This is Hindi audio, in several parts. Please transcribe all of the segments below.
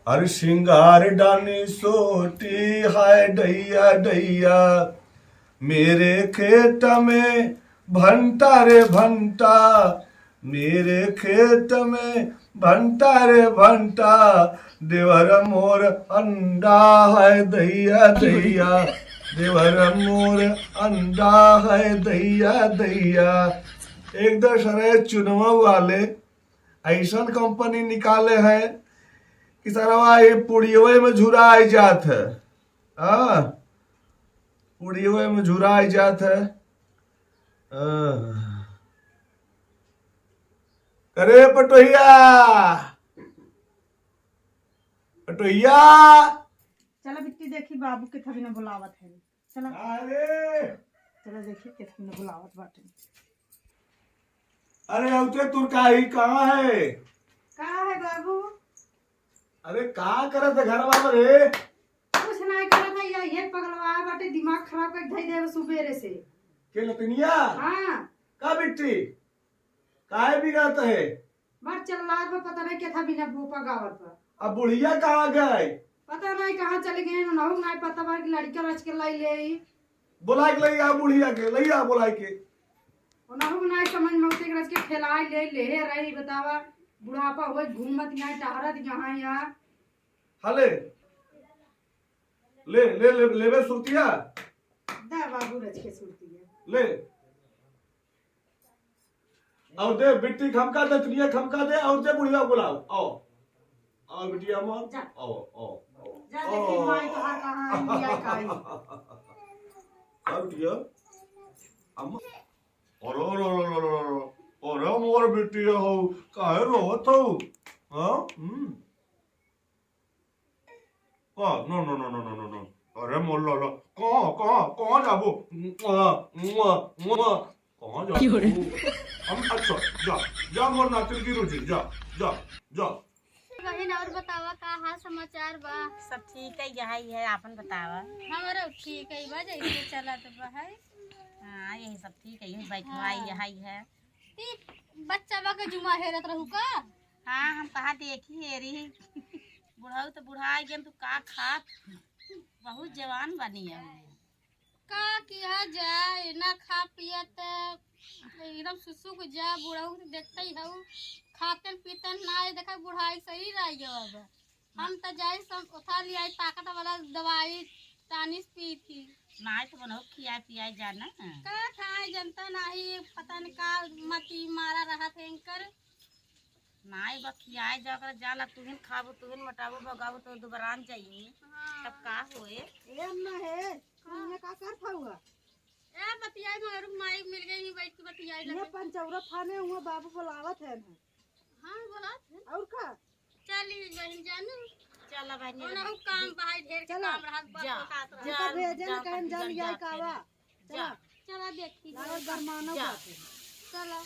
हर श्रृंगार डानी सोटी हाय दैया दैया, मेरे खेत में भंटा रे भंटा, मेरे खेत में भंटा रे भंटा, देवर मोर अंडा है दैया दैया, देवर मोर अंडा है दैया दैया। एक दशरे चुनवा वाले ऐसा कंपनी निकाले है कि सरवा ये पुड़ियों में झुराई जात है। हाँ, पुड़ियों में झुराई जात है। अरे पटोहिया, पटोहिया, चला बिट्टी देखी बाबू के थवी ने बुलावत है। चला अरे चला देखी के थवी ने बुलावत बाटे। अरे अवते तुरकाई कहाँ है? कहाँ है बाबू? अरे कहाँ करत है घरवा में रे? कुछ नहीं करत है, ये पगलवा बाटे, दिमाग खराब कर धई दे सुबेरे से। के लतनिया? हाँ का बिट्टी काहे बिगड़त है? बात चल रहा है, पता नहीं क्या था बिना भूपा गावत पर। अब बुढ़िया कहाँ गए? पता नहीं कहाँ चले गए, नहु नहीं पता बार की लड़का रच के लाई ले। बुला के लैया बुढ़िया के, लैया बुला के। नहु नहीं समझ में उते रच के खिलाई ले रही, बतावा बुढ़ापा हो घूमत यहाँ टहरत यहाँ यहाँ। हले ले ले ले लेवे सुरतिया दा बाबू रच के सुरती है ले, और दे बिट्टी खमका दे, तनिया खमका दे, और दे बुढ़िया बुलाओ। आओ आओ बिटिया मत, आओ आओ जा देखी माई तो हर कहाँ इंडिया काई। आओ बिटिया अम्मा। अरे मोर बिटिया हो, काहे रोत हो? हाँ no no no no no no no, अरे मोर लो कहाँ जाबो? कहाँ जाबो? हम अच्छा जा जा मोर नातिन की रुचि, जा जा जा। बहन और बतावा का हाल समाचार बा? सब ठीक है, यही है, आपन बतावा। हमारा ठीक है बा, जैसे चलत बा है। हाँ यही सब ठीक है, यही बैठवाई यही है। ती बच्चा बा के जुमा हेरत रहू का? हाँ हम कहा देखी है री बुढ़ाऊ तो बुढ़ा गए, तू का खात बहुत जवान बनी है। का किया जाए, ना खा पिया तो एकदम सुसुक जा, बुढ़ाऊ देखते ही हूँ खातन पीतन ना देखा, बुढ़ाई सही रह गया। अब हम तो जाए सब उठा लिया, ताकत वाला दवाई टानिस पी थी। ना तो बनाओ खिया पिया जाना का खाए जनता नहीं, पता नहीं का मती मारा रहा थे इनकर। नाई बा खियाए जाकर जाला, तुहिन खाबो तुहिन मटाबो भगाबो तो दोबारा चाहिए। तब का होए ए अम्मा है, तुमने का कर था हुआ? ए बतियाई मगर माई मिल गई ही, बैठ के बतियाई ये लगे। पंचौरा फाने हुआ बाबू बुलावत है ना। हां बोला और का? चली बहन जानू, चला भाई ओना काम बाहर ढेर के चला। काम रहत बा जा। तो साथ जा रह। भेजे न कहन जल जाए कावा। चला चला देखी लागत गरमानो जा। का। चला।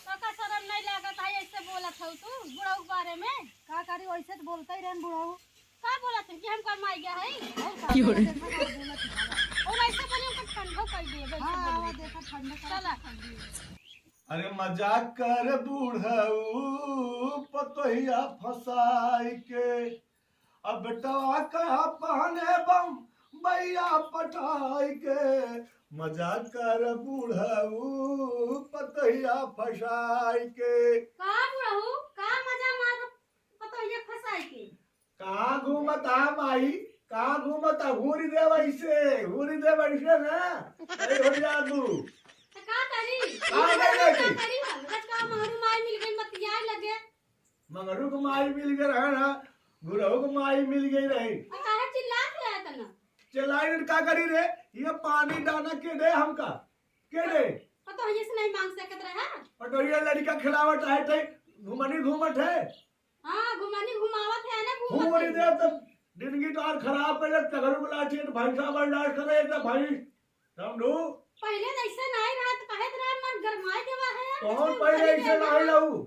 काका शरम नहीं लागत है ऐसे बोलत हो तू बुढ़ऊ के बारे में? का करी वैसे तो बोलते ही रहन बुढ़ाऊ। का बोलत है कि हम कर माई गया है? और का बोलत और ऐसे बने हम ठंडा कर दिए बैठ हां के आवा बोलिए। देखा ठंडा चला। अरे मजाक कर बूढ़ऊ पतोहिया फसाई के, अब बेटवा कहा पहने बम भैया पटाई के। मजाक कर बूढ़ऊ पतोहिया फसाई के। का बुढ़ऊ का मजा मार पतो ये फसाई के? कहाँ घूमता माई, कहाँ घूमता? घूरी दे वैसे ना। अरे हो जा तू तो का करी? का करी? करी रच का महरू माई मिल गई मतिया लगे। मंगरू को माई मिल गई रहे ना, गुरहु को माई मिल गई रही। तो काहे चिल्लात रहा तना? चलाई का करी रे? ये पानी डाना के दे हमका, के दे? पतो ये से नहीं मांग सकत रहा। पटोरिया लड़का खिलावट है थे, घुमनी घूमट है। हां घुमानी घुमावत है ना घूमनी घूमत। दे तो जिंदगी तो और खराब कर ले, तगड़ बुला के भैंसा बर्दाश्त करे तो भाई समझू। पहले ऐसे नहीं रहा तो कहे रहा मन गरमाए देवा है। कौन पहले ऐसे नहीं रहू,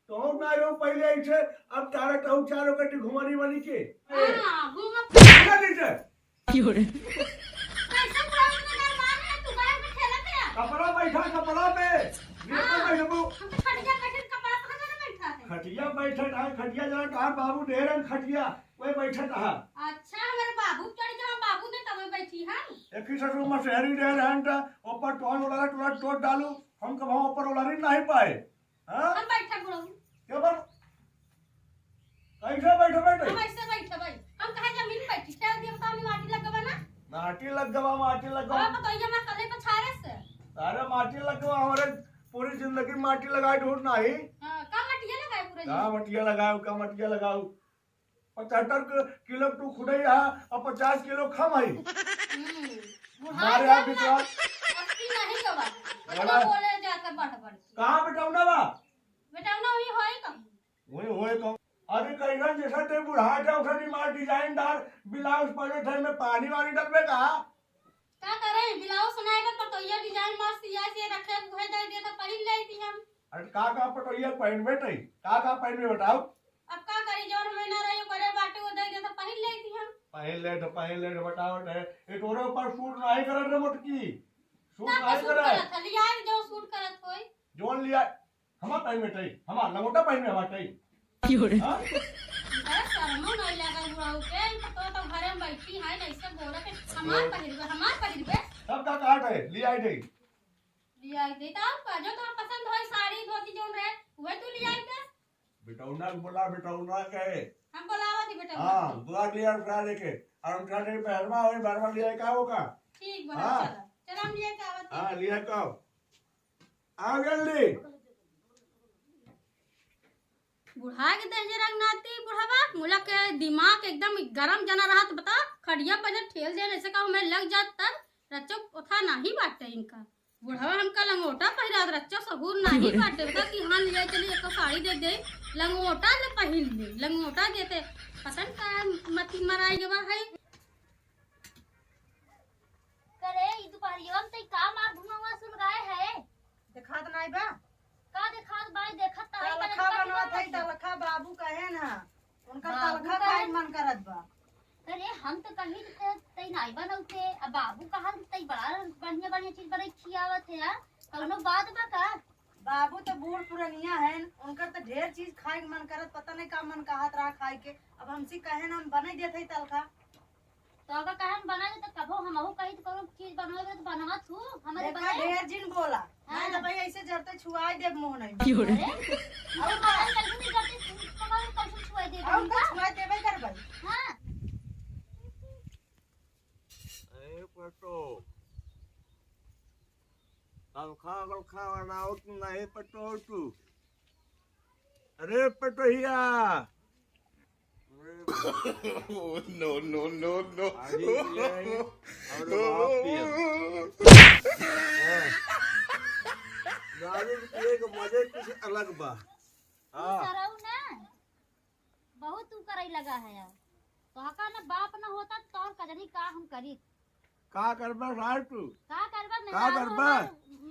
कौन ना रहू पहले ऐसे। अब तारा टहु चारों कटी घुमनी बनी के हां घूमत क्या नीचे कैसे बुढ़ऊ ने गरमाए है तू गाय में खेलत है? कपड़ा बैठा, कपड़ा पे नीचे बैठबू। हम तो फट जा कठिन कपड़ा पहन के बैठा है। खटिया बैठत है, खटिया जरा कहा बाबू ढेरन खटिया वही बैठत है। अच्छा हमारे बाबू चढ़ जा, बाबू ने तब बैठी है। एक ही ससुर में शहरी ढेर हैं तो ऊपर टोन वाला टोला टोट डालू, हम कब हम ऊपर वाला नहीं पाए। हाँ हम बैठा बुढ़ऊ, क्या बात, कैसे बैठे बैठे हम ऐसे बैठे भाई, हम कहा जमीन बैठी ठेल दिया बता हमें माटी लग गवा ना। माटी लग गवा, माटी लग गवा, अब बताइए मैं कले पछारे से। सारे माटी लग गवा, हमारे पूरी जिंदगी माटी लगाए ढूंढ नहीं। हां का मटिया लगाए पूरे का मटिया लगाओ, का मटिया लगाओ, 75 किलो तू खुदे यहाँ और 50 किलो खम आई हमारे यहाँ बिटवा अस्सी नहीं गवा बड़ा बोले जाकर बढ़ बढ़ कहाँ बिटाऊना बा बेटा ना हुई होई कम वही होए कम। अरे कहीं जैसा ते बुढ़ा था उठा मार डिजाइनदार ब्लाउज पहले थे में पानी वानी डलबे कहा का करे ब्लाउज सुनाएगा पर तो ये डिजाइन मस्त सिया से रखे हुए दे दिया तो पहन ले थी हम। अरे का पटोइया पहन बैठे का पहन में बताओ। अब का करी जोर महीना रही करे बाटे वो दे दिया तो पहन ले थी हम। पहन ले बतावट है ये तोरे ऊपर सूट नहीं करत रे मोटकी, सूट का नहीं सूट करत करत है लिया जो सूट करत होई जोन लिया हमार पहन में तई हमार लंगोटा पहन में हमार तई हां अरे शर्मो नहीं लगा बुढ़ाऊ के तो घरे में बैठी है ऐसे बोला के हमार पहिरबे सब का काट है लिया दे लिया दे ता का जो तो पसंद होई साड़ी धोती जोन रहे वही तू लिया दे। बिटौना बोला बिटौना के हम बोलावा थी बेटा। हां दुआ लिया उठा लेके और उठा ले पहलवा और बारवा लिया का होगा ठीक बा हाँ। चल हम लिया का आवत हां लिया का आ जल्दी बुढ़ा के दे जरंग नाती बुढ़ावा मुला के दिमाग एकदम गरम जना रहा तो बता खड़िया पर ठेल दे ऐसे का हमें लग जात तब रच्चो उठा नहीं बाटे इनका बुढ़ावा हमका लंगोटा पहिरा रच्चो सहूर नहीं बाटे बता कि हां ले चली एक साड़ी दे लंगोटा ले पहिल ले लंगोटा देते पसंद का मती मराई गवा है करे ई दुपहरिया में तई का मार धुआं सुन गए है दिखात नहीं बा का देखत बाई देखत ताई तलखा बनवा थई तलखा बाबू कहे ना उनका तलखा खाए मन करत बा। अरे हम तो कहीं तई नहीं बनौते अब बाबू कहा तई बड़ा बढ़िया बढ़िया चीज बड़ी खियावत है यार कौनो बात बा का बाबू तो बूढ़ पुरनिया है उनकर तो ढेर चीज खाए के मन करत पता नहीं का मन कहत रहा खाए के अब हमसे कहे ना हम बना देते ही तलखा तो अगर कहन बना दे तो कबो हमहू कहीं तो कोनो चीज बनवावे तो बनवा थू हमारे देखा बने ढेर जिन बोला हाँ। नहीं तो भाई ऐसे जरते छुआई देव मुंह नहीं अरे और बाहर कहीं नहीं जाते कमाल कैसे छुआ दे और का छुआई देवे कर भाई हां ए पटो तलखा बनाओ तू नहीं पटो तू अरे पटोहिया no. मजे कुछ अलग बा। सरऊ ना बहुत तू करई लगा है यार तो हका ना बाप ना होता तो और कजनी का हम करी का करबा सार तू का करबा का करबा?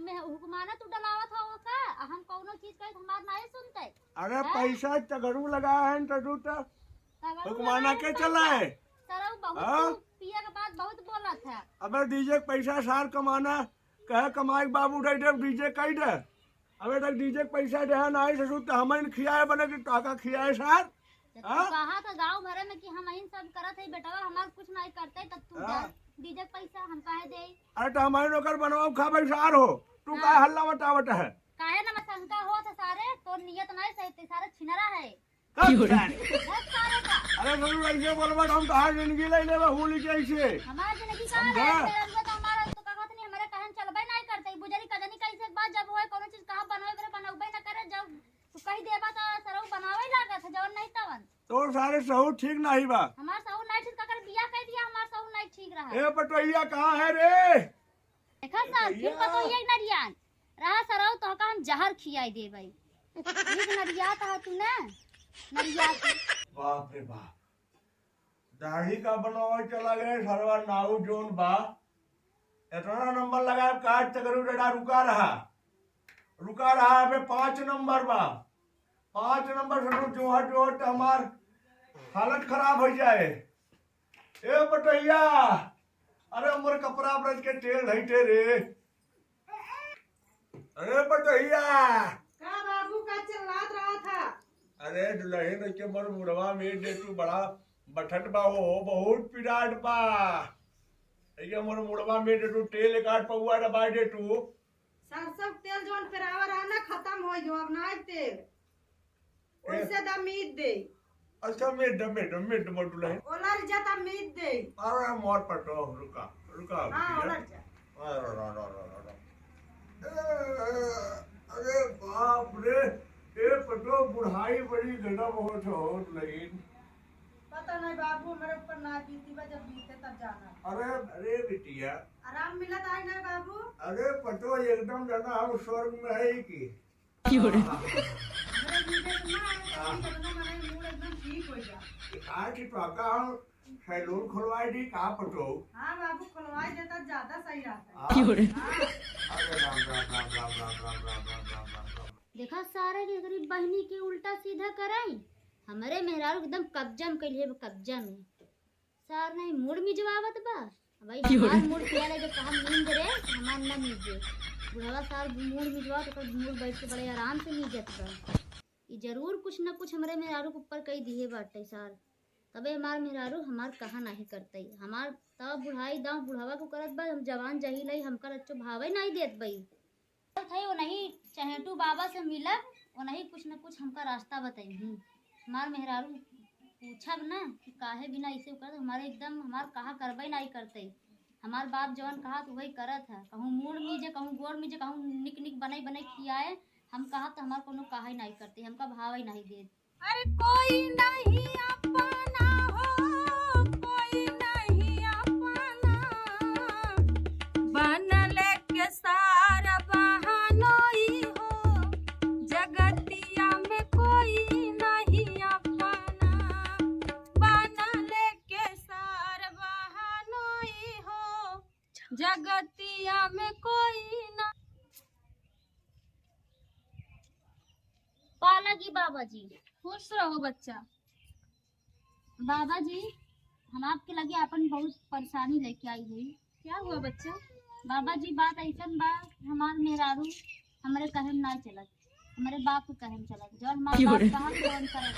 मैं हुकमाना तू डलावत हो का हम कोनो चीज कहे तो हमार नहीं सुनते अरे पैसा तगड़ू लगा है तो तू तो हुक्माना के चला है सरऊ बहुत हाँ? तू पिया के बाद बहुत बोला था अबे डीजे पैसा सार कमाना कहे कमाई बाबू उठाई दे डीजे कही दे अबे तक डीजे पैसा दे ना ससुर तो हमें खियाए बने कि टाका खियाए सार हाँ? कहा था गांव भरे में कि हम इन सब करत है बेटा हमार कुछ नहीं करते तब तू हाँ। डीजे पैसा हम काहे दे अरे तो हमारे नौकर बनवाओ खा भाई सार हो तू का हल्ला मटावट है काहे ना शंका हो तो सारे तो नियत नहीं सही ते सारे छिनरा है अरे सारे का ससुर ऐसे बोलबा हम तो हर जिंदगी ले लेबा होली कैसे हमारा जिंदगी का समझा? है तो हमारा तो कहत नहीं हमारे कहन चलबे नहीं करते बुजरी कजनी कैसे बात जब होए कोनो चीज कहां बनवे करे बनबे ना करे जब तू कही देबा तो सरऊ बनावे लागत है जवन नहीं तवन तो सारे सहू ठीक नहीं बा। हमार सहू नहीं ठीक कर बियाह कह दिया हमार सहू नहीं ठीक रहा ए पटोहिया कहाँ है रे देखा सर फिर पतो ये नरियान रहा सरऊ तो का हम जहर खियाई दे भाई एक नरिया था तू ना नरिया बाप रे बाप दाढ़ी का बनवा चला गए सरवा नाऊ जोन बा इतना नंबर लगा काट तकरू डा रुका रहा अबे 5 नंबर बा 5 नंबर से जोहट हमार हालत खराब हो जाए। ए पटैया अरे मोर कपड़ा ब्रज के तेल ढैटे रे अरे पटैया का बाबू का चिल्लात रहा था अरे दुल्हन के मोर मुड़वा में दे तू बड़ा बठट बा हो बहुत पिराट बा ये मोर मुड़वा में दे तू तेल काट पौआ दबा दे तू सरसों के तेल जोन पेरावा रहा ना खत्म हो जो अब ना तेल ओइसे दा मीट दे अच्छा में मोर दुल्हन ओलर जाता मीट दे अरे मोर पटो रुका रुका हां ओलर जा अरे बाप रे ये पटो बुढ़ाई बड़ी गड़म हो लेकिन पता नहीं बाबू मेरे ऊपर ना बीती बा जब बीते तब जाना अरे बिटिया आराम मिलत आई ना बाबू अरे पटो एकदम जाना हम स्वर्ग में है की मेरे बीते तो ना आए तो मेरा मूड एकदम ठीक हो जा आज की पाका हम सैलून खुलवाई दी का पटो हां बाबू खुलवाई देता ज्यादा सही रहता अरे राम राम राम राम राम राम राम राम राम राम राम देखा सारे के गरीब बहनी के उल्टा सीधा कराई हमारे मेहरारू एकदम कब्जा में कइले कब्जा में सार नहीं मूड मिजवावत बा भाई हमार मूड किया ले जो कहा नींद रे हमार ना नींद बुढ़वा सार मूड मिजवा तो मूड बैठ के बड़े आराम से नींदत बा ये जरूर कुछ ना कुछ हमारे मेहरारू के ऊपर कई दिए बाटे सार तबे हमार मेहरारू हमार कहा नहीं करते हमार तब बुढ़ाई दाव बुढ़ावा को करत बा हम जवान जही लई हमका अच्छो भावे नहीं देत बई थे वो नहीं चहेटू बाबा से मिलब वो नहीं कुछ न कुछ हमका रास्ता बताई हमार मेहरारू पूछब ना कि काहे बिना ऐसे कर हमारे एकदम हमार कहा करबे नहीं करते हमार बाप जवन कहा तो वही करत है कहूँ मूड मीजे कहूँ गोड़ मीजे कहूँ निक निक बनाई बनाई खियाए हम कहा तो हमार कोनो कहा नहीं करते हमका भाव ही नहीं दे अरे कोई नहीं अपना हो कोई नहीं अपना बनल के सारा बहानोई हो जगतिया में कोई नहीं अपना बनल के सारा बहानोई हो जगतिया में कोई ना पाला जी बाबा जी खुश रहो बच्चा। बाबा जी हम आपके लगे अपन बहुत परेशानी लेके आई हुई क्या हुआ बच्चा? बाबा जी बात ऐसा बा हमार मेहरारू हमारे कहम ना चलत हमारे बाप के कहम चलत जो हमारे बाप कहा जवन करे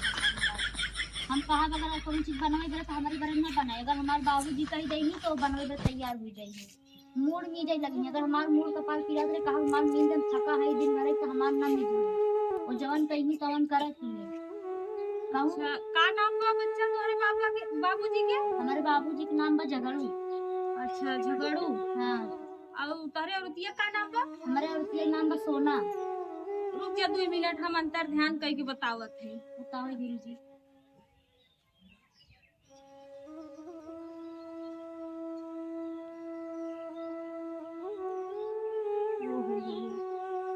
हम कहा अगर कोई चीज बनवाई दे तो हमारी बरन में बनाए अगर हमारे बाबूजी कही देही तो बनवाई दे तैयार हो जाइए मूड में जाई लगी अगर हमार मूड कपाल पीरा करे कहा हमार नींद थका है दिन भर तो हमार ना नींद और जवन कहीं तवन करत ही अच्छा, का नाम हुआ बच्चा तुम्हारे पापा के बाबूजी के? हमारे बाबूजी के नाम बा झगड़ू। अच्छा झगड़ू। हाँ और तारे औरतिया का नाम बा? हमारे औरतिया के नाम बा सोना। रुक जा 2 मिनट हम अंतर ध्यान करके बतावत है। बताओ गुरुजी।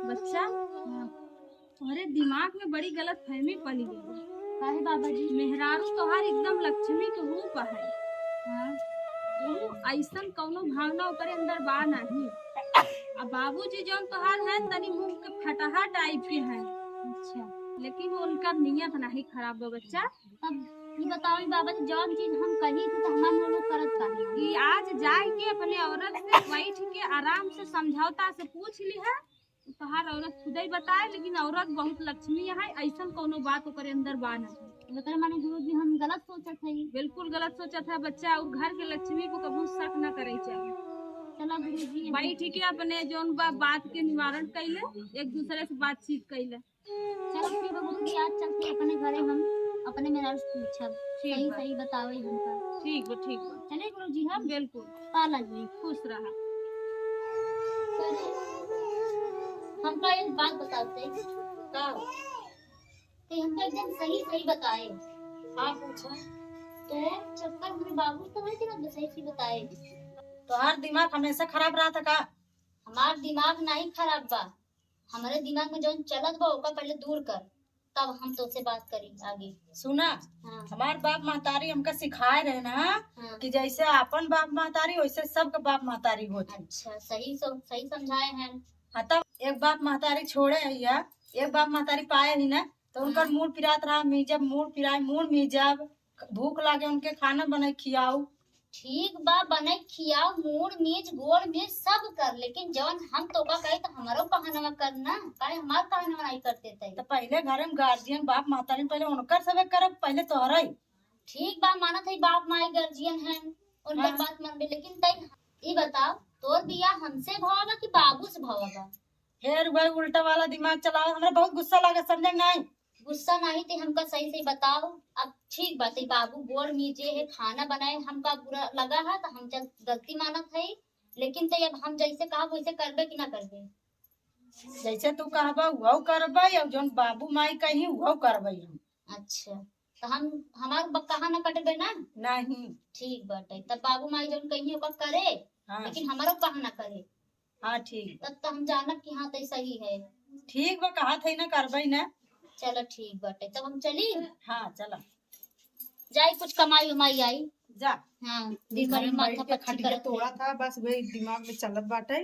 बच्चा तुम्हारे दिमाग में बड़ी गलत फहमी पली गई। काहे बाबा जी? मेहरारू तोहार एकदम लक्ष्मी के रूप है। हाँ वो ऐसन कौनो भावना ओकरे अंदर बा नहीं। अब बाबूजी जौन तोहार है तनी मुंह के फटहा टाइप के हैं। अच्छा लेकिन वो उनका नियत नहीं खराब हो बच्चा। तब ये बताओ बाबा जी जौन चीज हम कही थी तो हमारे लोग करत काहे? कि आज जाए के अपने औरत से बैठ के आराम से समझौता से पूछ ली है तोहार औरत खुद ही बताए लेकिन औरत बहुत लक्ष्मी है ऐसा कोनो बात ओकरे अंदर बा नहीं। बता माने गुरुजी हम गलत सोचत है। बिल्कुल गलत सोचा था बच्चा और घर के लक्ष्मी को कभी शक न करे चाहिए। चला गुरुजी बैठ के अपने जोन बात के निवारण कैले एक दूसरे से बातचीत कैले। चलो ठीक है गुरुजी आज चलते अपने घरे हम अपने मेहरारू से पूछब सही सही बतावे हमका। ठीक बा ठीक बा चले गुरुजी हम बिल्कुल। पाला जी खुश रहा। हमका एक बात बताते का कि हमका एकदम सही सही बताए आप पूछो तो चक्कर मेरे बाबू तो वही ना सही सही बताए। तोहार दिमाग हमेशा खराब रहा था का? हमार दिमाग नहीं खराब बा हमारे दिमाग में जो चलत बा ओका पहले दूर कर तब हम तो से बात करी आगे। सुना हाँ हमार बाप महतारी हमका सिखाए रहे ना हाँ। कि जैसे अपन बाप महतारी वैसे सबके बाप महतारी होती। अच्छा सही सही समझाए हैं। हाँ तब एक बाप महतारी छोड़े है एक बाप महतारी पाए ही ना तो उनका मूड पिरात रहा मीजब मूड पिराए मूड मीजब भूख लागे उनके खाना बनाए खियाऊ ठीक बा, बने खियाओ, मूड मीज गोड़ मीज सब कर, लेकिन जवन हम तो का कहे तो हमारो कहनवा करना, काहे हमार कहनवा नहीं करते तई। तो पहले घर में गार्जियन बाप महतारी पहले उनकर सबे करब, पहले तोहरा ही। ठीक बा, मानत है बाप माई गार्जियन है, उनकर हाँ। बात मान बे, लेकिन तई ये बताओ तोर बिया हमसे भवा कि बाबू से भवा बा? फिर भाई उल्टा वाला दिमाग चलाओ, हमरा बहुत गुस्सा लगे, समझे नहीं। गुस्सा नहीं थे हमका सही से बताओ। अब ठीक बात है, बाबू गोड़ मीजे है, खाना बनाए, हमका बुरा लगा है तो हम चल गलती मानत है, लेकिन तो अब हम जैसे कहा वैसे करबे कि ना करबे? जैसे तू कहबा वो करबई, और जोन बाबू माई कही वो करबई हम। अच्छा, तो हम हमार कहा ना कटबे ना? नहीं। ठीक बाटे, तब बाबू माई जौन कही ओकर करे, हाँ लेकिन हमारो कहा ना करे, हाँ ठीक। तब तो हम जानब कि हाँ तो सही है। ठीक बा, कहा थे ना करबई ना। चलो ठीक बाटे, तब हम चली हाँ चला जाई, कुछ कमाई उमाई आई। जा। हाँ, दिन भर में माथा पच्ची खटिया करत तोड़ा है। था, बस वही दिमाग में चलत बाटे।